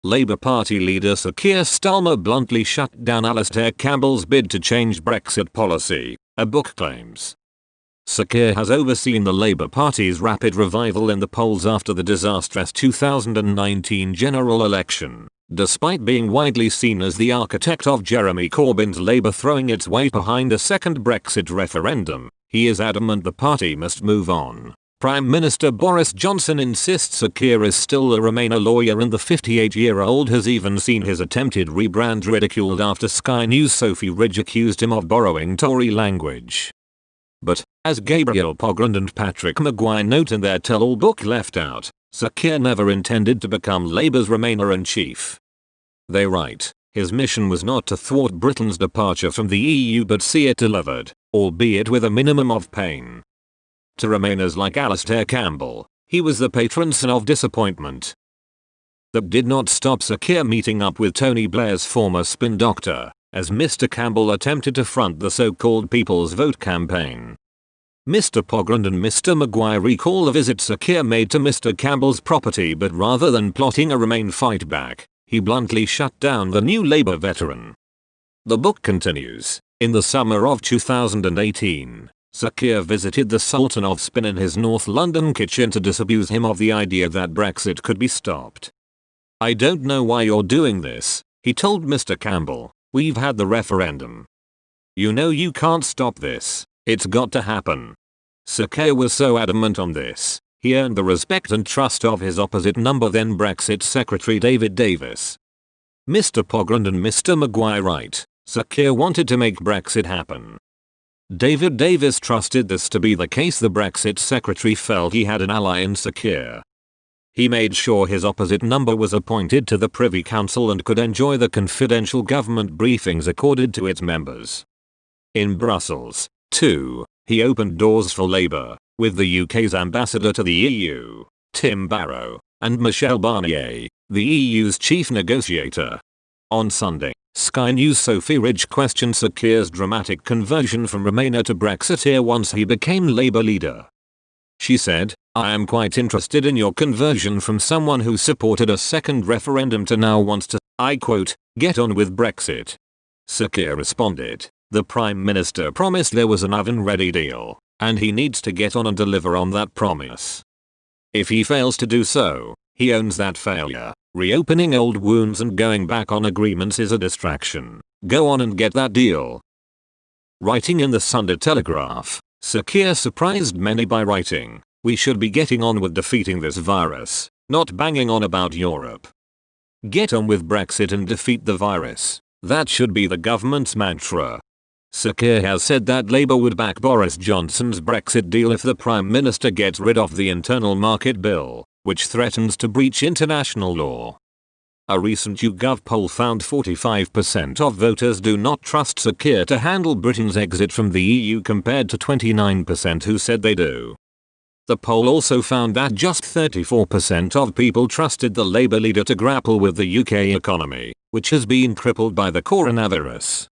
Labour Party leader Sir Keir Starmer bluntly shut down Alastair Campbell's bid to change Brexit policy, a book claims. Sir Keir has overseen the Labour Party's rapid revival in the polls after the disastrous 2019 general election, despite being widely seen as the architect of Jeremy Corbyn's Labour throwing its weight behind a second Brexit referendum. He is adamant the party must move on. Prime Minister Boris Johnson insists Sir Keir is still a Remainer lawyer, and the 58-year-old has even seen his attempted rebrand ridiculed after Sky News' Sophie Ridge accused him of borrowing Tory language. But, as Gabriel Pogrund and Patrick Maguire note in their tell-all book Left Out, Sir Keir never intended to become Labour's Remainer-in-Chief. They write, his mission was not to thwart Britain's departure from the EU but see it delivered, albeit with a minimum of pain. To Remainers like Alastair Campbell, he was the patron saint of disappointment. That did not stop Sir Keir meeting up with Tony Blair's former spin doctor, as Mr. Campbell attempted to front the so-called People's Vote campaign. Mr. Pogrund and Mr. Maguire recall a visit Sir Keir made to Mr. Campbell's property, but rather than plotting a Remain fight back, he bluntly shut down the new Labour veteran. The book continues, in the summer of 2018, Sir Keir visited the Sultan of Spin in his North London kitchen to disabuse him of the idea that Brexit could be stopped. "I don't know why you're doing this," he told Mr. Campbell. "We've had the referendum. You know you can't stop this. It's got to happen." Sir Keir was so adamant on this, he earned the respect and trust of his opposite number, then Brexit Secretary David Davis. Mr. Pogrund and Mr. Maguire write, Sir Keir wanted to make Brexit happen. David Davis trusted this to be the case. The Brexit Secretary felt he had an ally in Sir Keir. He made sure his opposite number was appointed to the Privy Council and could enjoy the confidential government briefings accorded to its members. In Brussels, too, he opened doors for Labour, with the UK's ambassador to the EU, Tim Barrow, and Michel Barnier, the EU's chief negotiator. On Sunday, Sky News' Sophie Ridge questioned Sir Keir's dramatic conversion from Remainer to Brexiteer once he became Labour leader. She said, "I am quite interested in your conversion from someone who supported a second referendum to now wants to, I quote, get on with Brexit." Sir Keir responded, "The Prime Minister promised there was an oven-ready deal, and he needs to get on and deliver on that promise. If he fails to do so, he owns that failure. Reopening old wounds and going back on agreements is a distraction. Go on and get that deal." Writing in the Sunday Telegraph, Sir Keir surprised many by writing, "We should be getting on with defeating this virus, not banging on about Europe. Get on with Brexit and defeat the virus. That should be the government's mantra." Sir Keir has said that Labour would back Boris Johnson's Brexit deal if the Prime Minister gets rid of the Internal Market Bill, which threatens to breach international law. A recent YouGov poll found 45% of voters do not trust Sir Keir to handle Britain's exit from the EU compared to 29% who said they do. The poll also found that just 34% of people trusted the Labour leader to grapple with the UK economy, which has been crippled by the coronavirus.